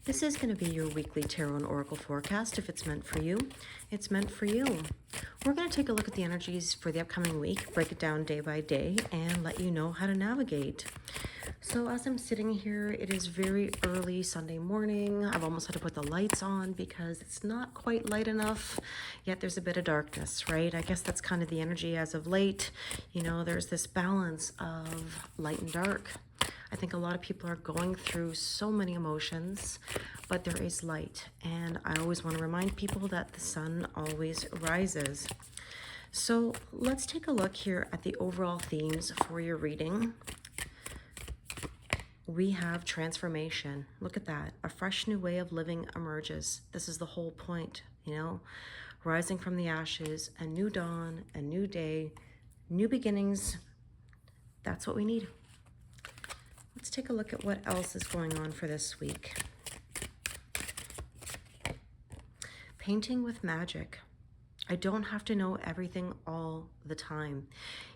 This is going to be your weekly tarot and oracle forecast. If it's meant for you, it's meant for you. We're going to take a look at the energies for the upcoming week, break it down day by day, and let you know how to navigate. So as I'm sitting here, it is very early Sunday morning. I've almost had to put the lights on because it's not quite light enough, yet there's a bit of darkness, right? I guess that's kind of the energy as of late. You know, there's this balance of light and dark. I think a lot of people are going through so many emotions, but there is light. And I always want to remind people that the sun always rises. So let's take a look here at the overall themes for your reading. We have transformation. Look at that. A fresh new way of living emerges. This is the whole point, you know, rising from the ashes, a new dawn, a new day, new beginnings. That's what we need. Let's take a look at what else is going on for this week. Painting with magic. I don't have to know everything all the time.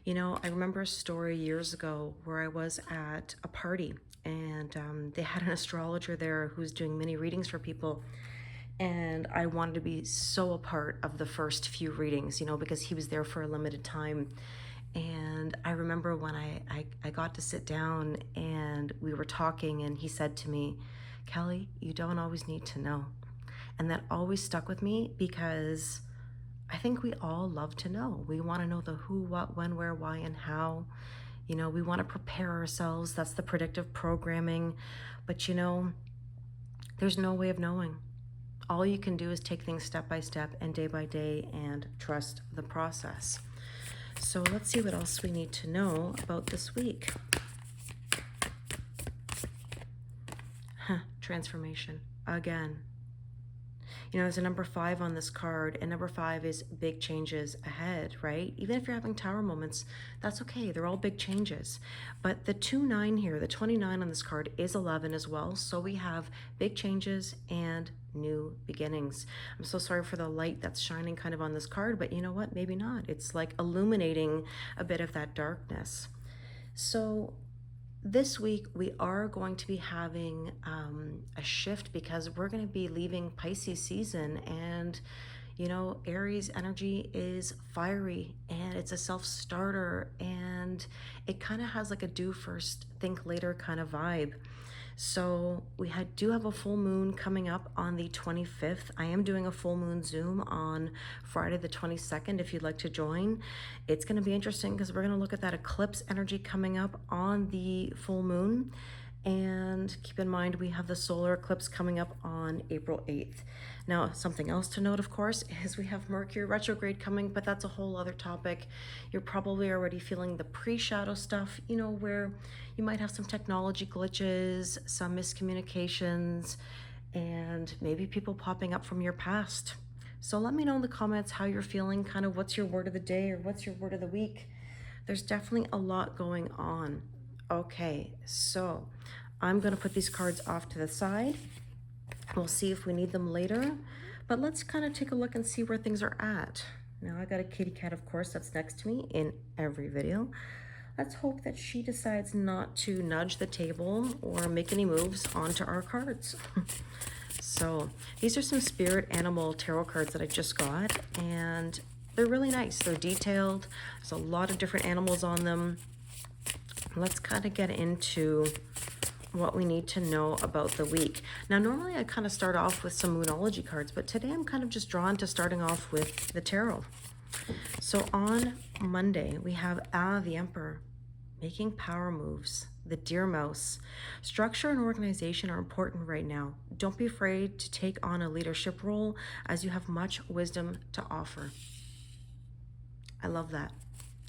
You know, I remember a story years ago where I was at a party and they had an astrologer there who's doing mini readings for people. And I wanted to be so a part of the first few readings, you know, because he was there for a limited time. And I remember when I got to sit down and we were talking and he said to me, Kelly, you don't always need to know. And that always stuck with me because I think we all love to know. We want to know the who, what, when, where, why, and how. You know, we want to prepare ourselves. That's the predictive programming. But you know, there's no way of knowing. All you can do is take things step by step and day by day and trust the process. So let's see what else we need to know about this week. Transformation again. You know, there's a number 5 on this card, and number 5 is big changes ahead, right? Even if you're having tower moments, that's okay. They're all big changes. But the 2-9 here, the 29 on this card is 11 as well. So we have big changes and new beginnings. I'm so sorry for the light that's shining kind of on this card, but you know what? Maybe not. It's like illuminating a bit of that darkness. So this week, we are going to be having a shift because we're going to be leaving Pisces season. And, you know, Aries energy is fiery and it's a self-starter. And it kind of has like a do first, think later kind of vibe. So we do have a full moon coming up on the 25th. I am doing a full moon Zoom on Friday the 22nd if you'd like to join. It's going to be interesting because we're going to look at that eclipse energy coming up on the full moon. And keep in mind, we have the solar eclipse coming up on April 8th. Now, something else to note, of course, is we have Mercury retrograde coming, but that's a whole other topic. You're probably already feeling the pre-shadow stuff, you know, where you might have some technology glitches, some miscommunications, and maybe people popping up from your past. So let me know in the comments how you're feeling, kind of what's your word of the day or what's your word of the week. There's definitely a lot going on. Okay, so I'm going to put these cards off to the side. We'll see if we need them later, but let's kind of take a look and see where things are at. Now I got a kitty cat, of course, that's next to me in every video. Let's hope that she decides not to nudge the table or make any moves onto our cards. So these are some spirit animal tarot cards that I just got, and they're really nice. They're detailed. There's a lot of different animals on them. Let's kind of get into what we need to know about the week. Now, normally I kind of start off with some Moonology cards, but today I'm kind of just drawn to starting off with the tarot. So on Monday, we have the Emperor, making power moves, the Deer Mouse. Structure and organization are important right now. Don't be afraid to take on a leadership role as you have much wisdom to offer. I love that.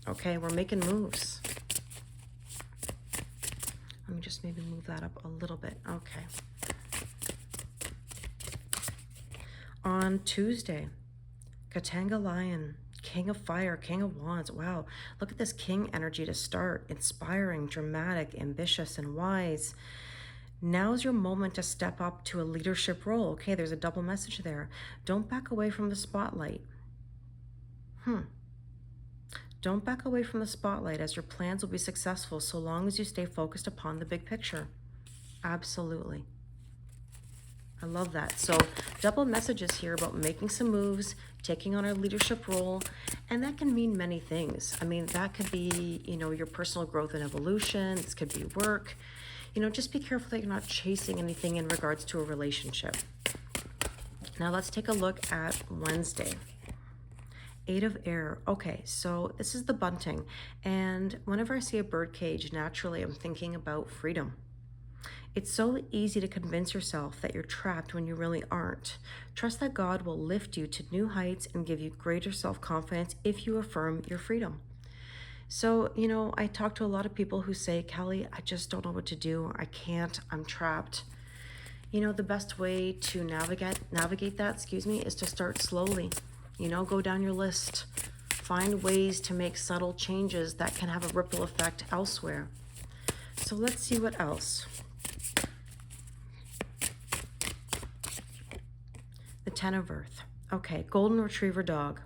Okay, we're making moves. Let me just maybe move that up a little bit. Okay. On Tuesday, Katanga Lion, King of Fire, King of Wands. Wow, look at this King energy to start. Inspiring, dramatic, ambitious, and wise. Now's your moment to step up to a leadership role. Okay, there's a double message there. Don't back away from the spotlight. Don't back away from the spotlight, as your plans will be successful so long as you stay focused upon the big picture. Absolutely. I love that. So double messages here about making some moves, taking on a leadership role, and that can mean many things. I mean, that could be, your personal growth and evolution. This could be work. Just be careful that you're not chasing anything in regards to a relationship. Now let's take a look at Wednesday. 8 of air. Okay, so this is the bunting. And whenever I see a bird cage, naturally I'm thinking about freedom. It's so easy to convince yourself that you're trapped when you really aren't. Trust that God will lift you to new heights and give you greater self-confidence if you affirm your freedom. So, I talk to a lot of people who say, Kelly, I just don't know what to do. I can't, I'm trapped. The best way to navigate that, is to start slowly. Go down your list. Find ways to make subtle changes that can have a ripple effect elsewhere. So let's see what else. The 10 of Earth. Okay, Golden Retriever dog.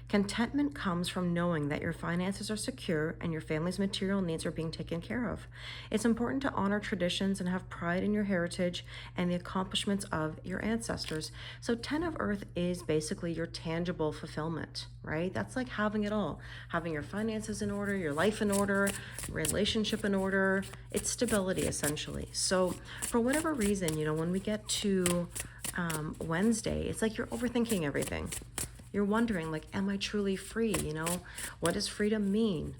Contentment comes from knowing that your finances are secure and your family's material needs are being taken care of. It's important to honor traditions and have pride in your heritage and the accomplishments of your ancestors. So 10 of Earth is basically your tangible fulfillment, right? That's like having it all. Having your finances in order, your life in order, relationship in order. It's stability, essentially. So for whatever reason, when we get to Wednesday, it's like you're overthinking everything. You're wondering, like, am I truly free? What does freedom mean?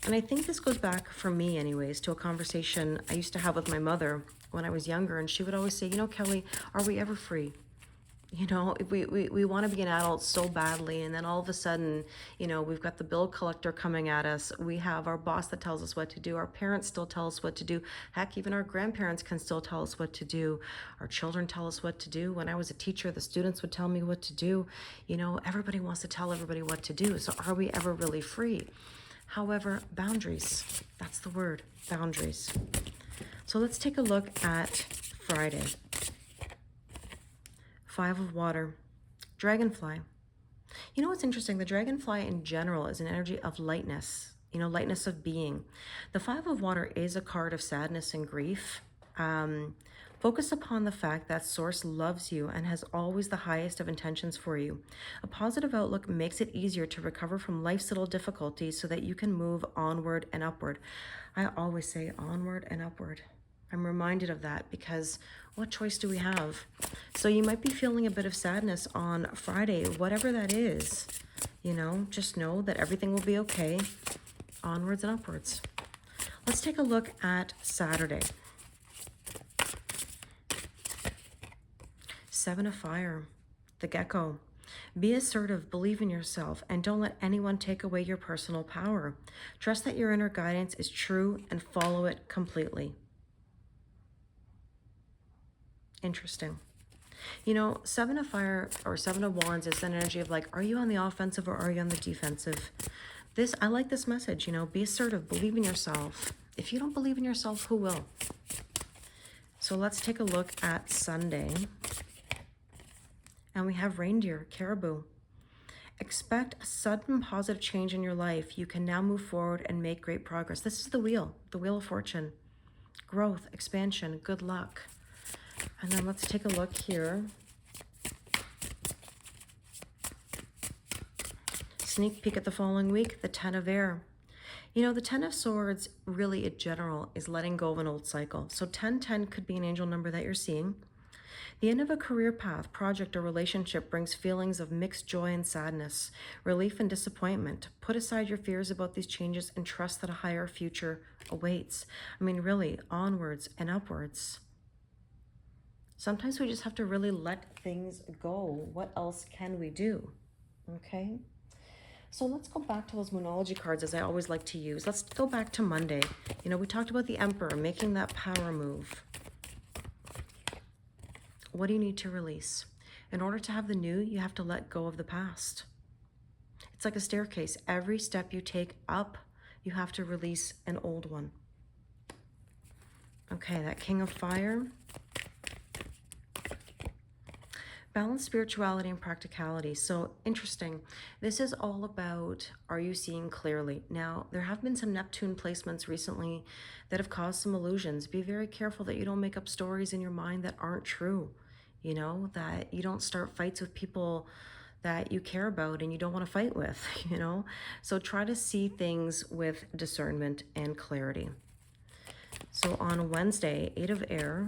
And I think this goes back, for me anyways, to a conversation I used to have with my mother when I was younger. And she would always say, Kelly, are we ever free? We want to be an adult so badly, and then all of a sudden, we've got the bill collector coming at us. We have our boss that tells us what to do. Our parents still tell us what to do. Heck, even our grandparents can still tell us what to do. Our children tell us what to do. When I was a teacher, the students would tell me what to do. Everybody wants to tell everybody what to do. So are we ever really free? However, boundaries, that's the word, boundaries. So let's take a look at Friday. 5 of water, dragonfly. What's interesting? The dragonfly in general is an energy of lightness, lightness of being. The 5 of water is a card of sadness and grief. Focus upon the fact that Source loves you and has always the highest of intentions for you. A positive outlook makes it easier to recover from life's little difficulties so that you can move onward and upward. I always say onward and upward. I'm reminded of that because what choice do we have? So you might be feeling a bit of sadness on Friday, whatever that is. Just know that everything will be okay. Onwards and upwards. Let's take a look at Saturday. 7 of fire, the gecko. Be assertive, believe in yourself, and don't let anyone take away your personal power. Trust that your inner guidance is true and follow it completely. Interesting. 7 of fire or 7 of wands is an energy of like, are you on the offensive or are you on the defensive? I like this message, be assertive, believe in yourself. If you don't believe in yourself, who will? So let's take a look at Sunday. And we have reindeer, caribou. Expect a sudden positive change in your life. You can now move forward and make great progress. This is the wheel of fortune. Growth, expansion, good luck. And then let's take a look here. Sneak peek at the following week, the 10 of air. The 10 of swords really in general is letting go of an old cycle. So 1010 could be an angel number that you're seeing. The end of a career path, project, or relationship brings feelings of mixed joy and sadness, relief and disappointment. Put aside your fears about these changes and trust that a higher future awaits. Really, onwards and upwards. Sometimes we just have to really let things go. What else can we do? Okay? So let's go back to those Moonology cards as I always like to use. Let's go back to Monday. We talked about the Emperor making that power move. What do you need to release? In order to have the new, you have to let go of the past. It's like a staircase. Every step you take up, you have to release an old one. Okay, that King of Fire. Balance spirituality and practicality. So interesting. This is all about, are you seeing clearly? Now, there have been some Neptune placements recently that have caused some illusions. Be very careful that you don't make up stories in your mind that aren't true. you know, that you don't start fights with people that you care about and you don't want to fight with, you know? So try to see things with discernment and clarity. So on Wednesday, 8 of Air,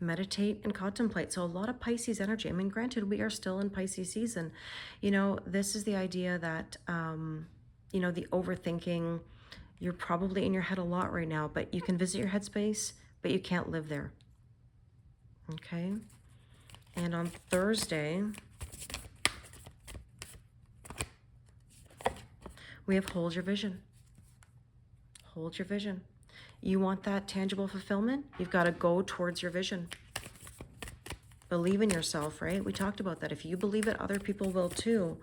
meditate and contemplate. So a lot of Pisces energy. I mean, granted, we are still in Pisces season. You know, this is the idea that, you know, the overthinking, you're probably in your head a lot right now, but you can visit your headspace, but you can't live there. Okay. And on Thursday, we have hold your vision. Hold your vision. You want that tangible fulfillment? You've got to go towards your vision. Believe in yourself, right? We talked about that. If you believe it, other people will too.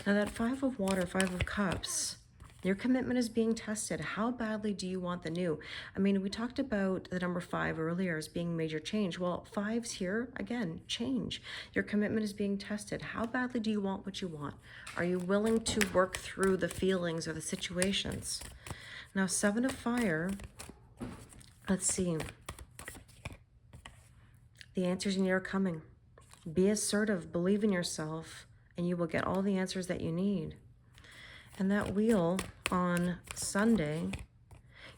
Now that 5 of water, 5 of cups, your commitment is being tested. How badly do you want the new? I mean, we talked about the number 5 earlier as being major change. Well, 5's here, again, change. Your commitment is being tested. How badly do you want what you want? Are you willing to work through the feelings or the situations? Now, 7 of fire, let's see. The answers you need are coming. Be assertive, believe in yourself, and you will get all the answers that you need. And that wheel on Sunday,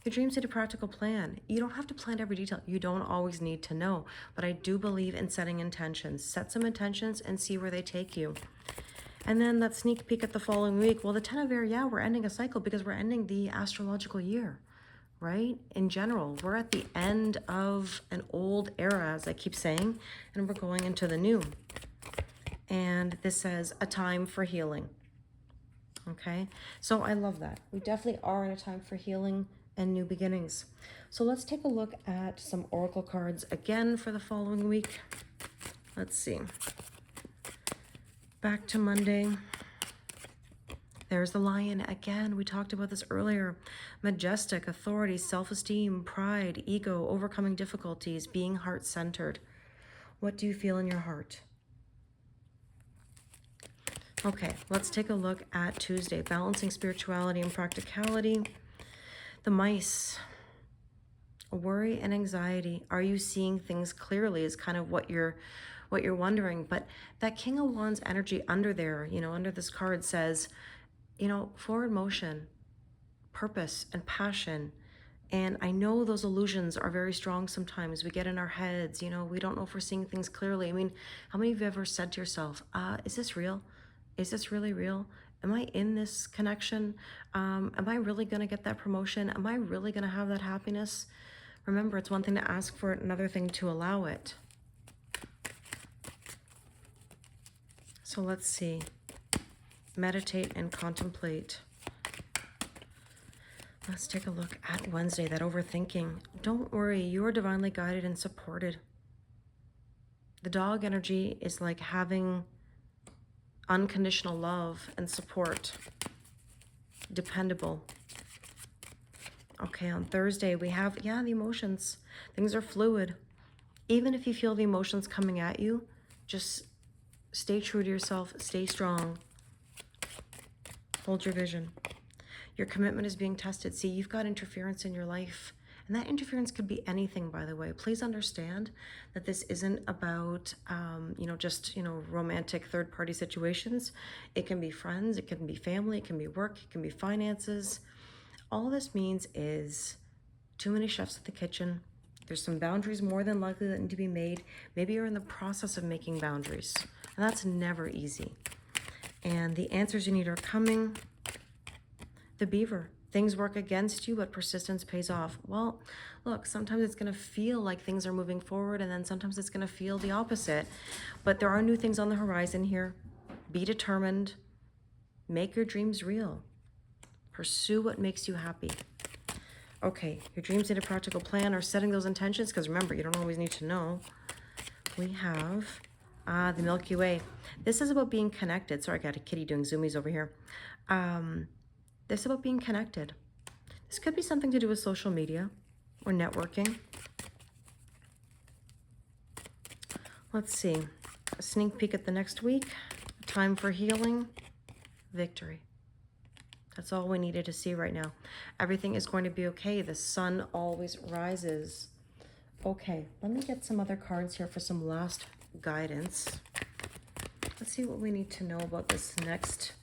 your dreams need a practical plan. You don't have to plan every detail. You don't always need to know. But I do believe in setting intentions. Set some intentions and see where they take you. And then that sneak peek at the following week. Well, the 10 of Air, yeah, we're ending a cycle because we're ending the astrological year, right? In general, we're at the end of an old era, as I keep saying, and we're going into the new. And this says a time for healing. Okay, so I love that. We definitely are in a time for healing and new beginnings. So let's take a look at some oracle cards again for the following week. Let's see. Back to Monday. There's the Lion again. We talked about this earlier. Majestic, authority, self-esteem, pride, ego, overcoming difficulties, being heart-centered. What do you feel in your heart? Okay, let's take a look at Tuesday. Balancing spirituality and practicality. The mice. Worry and anxiety. Are you seeing things clearly is kind of what you're wondering. But that King of Wands energy under there, you know, under this card says, you know, forward motion, purpose and passion. And I know those illusions are very strong sometimes. We get in our heads, you know, we don't know if we're seeing things clearly. I mean, how many of you have ever said to yourself, is this real? Is this really real? Am I in this connection? Am I really going to get that promotion? Am I really going to have that happiness? Remember, it's one thing to ask for it, another thing to allow it. So let's see. Meditate and contemplate. Let's take a look at Wednesday, that overthinking. Don't worry, you are divinely guided and supported. The dog energy is like having unconditional love and support. Dependable. Okay, on Thursday we have, yeah, the emotions. Things are fluid. Even if you feel the emotions coming at you, just stay true to yourself, stay strong. Hold your vision. Your commitment is being tested. See, you've got interference in your life. And that interference could be anything, by the way. Please understand that this isn't about, you know, just, you know, romantic third-party situations. It can be friends, it can be family, it can be work, it can be finances. All this means is too many chefs at the kitchen. There's some boundaries more than likely that need to be made. Maybe you're in the process of making boundaries. And that's never easy. And the answers you need are coming. The Beaver. Things work against you, but persistence pays off. Well, look, sometimes it's going to feel like things are moving forward, and then sometimes it's going to feel the opposite. But there are new things on the horizon here. Be determined. Make your dreams real. Pursue what makes you happy. Okay, your dreams need a practical plan or setting those intentions, because remember, you don't always need to know. We have the Milky Way. This is about being connected. Sorry, I got a kitty doing zoomies over here. This is about being connected. This could be something to do with social media or networking. Let's see. A sneak peek at the next week. Time for healing. Victory. That's all we needed to see right now. Everything is going to be okay. The sun always rises. Okay, let me get some other cards here for some last guidance. Let's see what we need to know about this next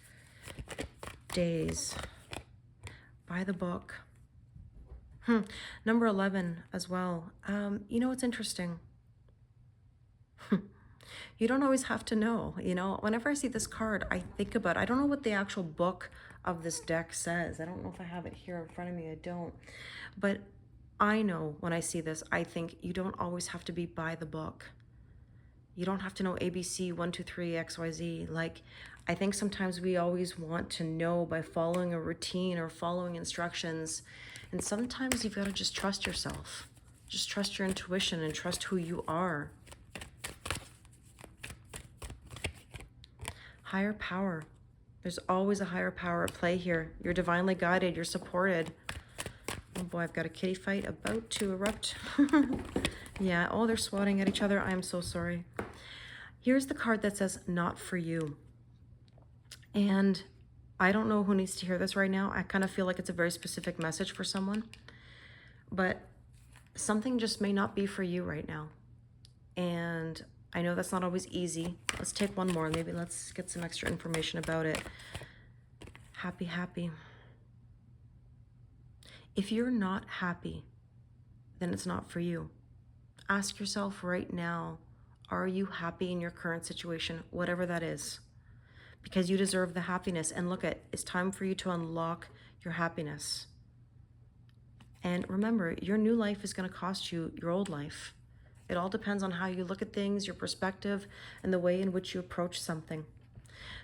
days. By the book. Number 11 as well. You know, it's interesting. You don't always have to know, you know. Whenever I see this card, I think about, I don't know what the actual book of this deck says. I don't know if I have it here in front of me. I don't. But I know when I see this, I think you don't always have to be by the book. You don't have to know ABC 1, 2, 3, XYZ. Like, I think sometimes we always want to know by following a routine or following instructions. And sometimes you've got to just trust yourself. Just trust your intuition and trust who you are. Higher power. There's always a higher power at play here. You're divinely guided. You're supported. Oh boy, I've got a kitty fight about to erupt. Yeah, oh, they're swatting at each other. I am so sorry. Here's the card that says, not for you. And I don't know who needs to hear this right now. I kind of feel like it's a very specific message for someone. But something just may not be for you right now. And I know that's not always easy. Let's take one more. Maybe let's get some extra information about it. Happy, happy. If you're not happy, then it's not for you. Ask yourself right now, are you happy in your current situation, whatever that is? Because you deserve the happiness. And look, it's time for you to unlock your happiness. And remember, your new life is going to cost you your old life. It all depends on how you look at things, your perspective, and the way in which you approach something.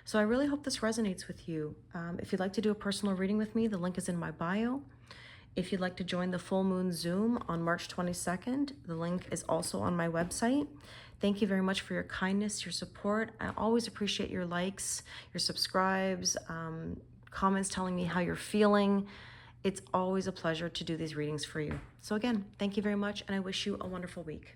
So I really hope this resonates with you. If you'd like to do a personal reading with me, the link is in my bio. If you'd like to join the Full Moon Zoom on March 22nd, the link is also on my website. Thank you very much for your kindness, your support. I always appreciate your likes, your subscribes, comments telling me how you're feeling. It's always a pleasure to do these readings for you. So again, thank you very much, and I wish you a wonderful week.